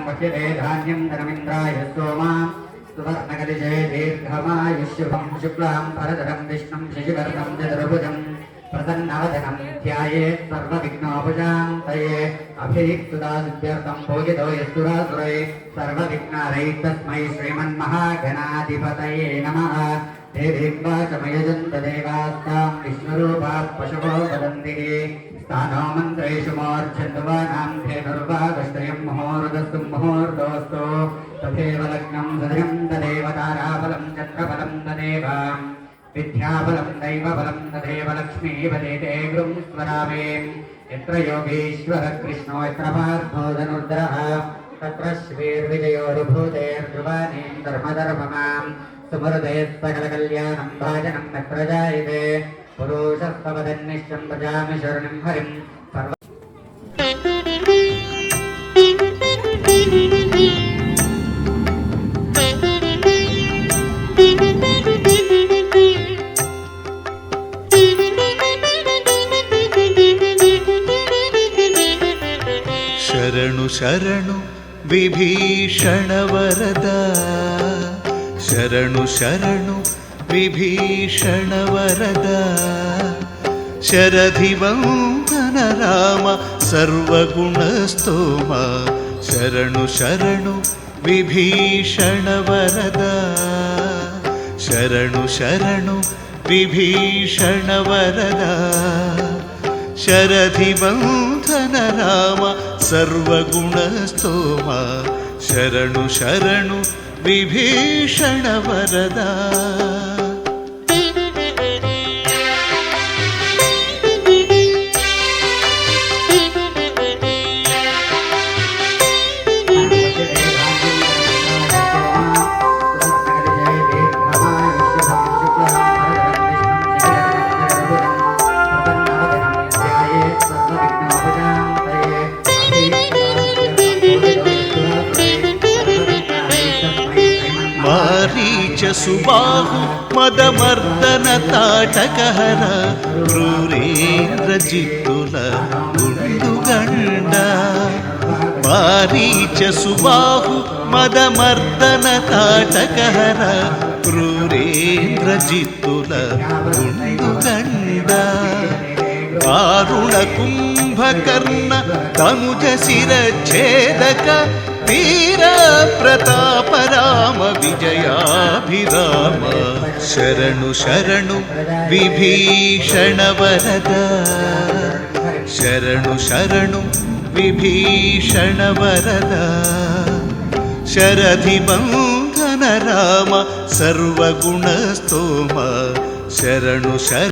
वक्यते धान्यं धनमिन्द्राय सोमा सुवर्णकलिशे दीर्घमायुष्युभं शुक्लां भरधरं विष्णुं शशिवर्णं चतुर्भुजं प्रसन्नवदनं ध्यायेत् सर्वविघ्नोपशान्तये अभिक्तुदासिद्ध्यर्थं पूजितो यस्तुरासुरै सर्वविघ्नारै तस्मै श्रीमन्महागणाधिपतये नमः। देवीर्वाचमयजन्त देवास्तां विष्णुरूपा पशवो वदन्ति स्थानो मन्त्रेषु मोर्च्छन्दवानां धेनुर्वागश्रयं मुहूर्तस्तु मुहूर्तोऽस्तु तथैव लग्नं सदयं तदेव ताराबलं चन्द्रबलं तदेव विद्याबलं दैवबलं तदेव लक्ष्मीपदेते गृं स्वरामे। यत्र योगीश्वरः कृष्णो यत्र पार्थो धनुर्धरः तत्र श्रीर्विजयोर्भूतेर्ध्रुवानीं धर्मधर्ममां सुमृते सकलकल्याणं भाजनं यत्र जायते पुरुषस्तवदन्निश्चं भजामि शरणं हरिं सर्व ಶರಣು ಶರಣು ವಿಭೀಷಣ ವರದ ಶರಣು ಶರಣು ವಿಭೀಷಣ ವರದ ಶರಧಿವಂದನ ರಾಮ ಸರ್ವಗುಣ ಸ್ತೋಮ ಶರಣು ಶರಣು ವಿಭೀಷಣ ವರದ ಶರಣು ಶರಣು ವಿಭೀಷಣ ವರದ ಶರಧಿವಂದನ ರಾಮ ಸರ್ವಗುಣ ಸ್ತೋಮ ಶರಣು ಶರಣು ವಿಭೀಷಣ ವರದ ಮಾರೀಚ ಸುಬಾಹು ಮದಮರ್ದನ ತಾಟಕಹರ ಕ್ರೂರೇಂದ್ರ ಜಿತ್ತುಲ ಗುಂಡುಗಂಡ ಮಾರೀಚ ಸುಬಾಹು ಮದಮರ್ದನ ತಾಟಕಹರ ಕ್ರೂರೇಂದ್ರ ಜಿತ್ತುಲ ಗುಂಡುಗಂಡ ಕಾರುಣ ಕುಂಭಕರ್ಣ ತನುಜ ಶಿರಚ್ಛೇದಕ ವೀರ ಪ್ರತಾಪ ರಾಮ ವಿಜಯಾಭಿರಾಮ ಶರಣು ಶರಣು ವಿಭೀಷಣ ವರದ ಶರಣು ಶರಣು ವಿಭೀಷಣ ವರದ ಶರಧಿವಂದನ ರಾಮ ಸರ್ವಗುಣ ಸ್ತೋಮ ಶರಣು ಶರಣು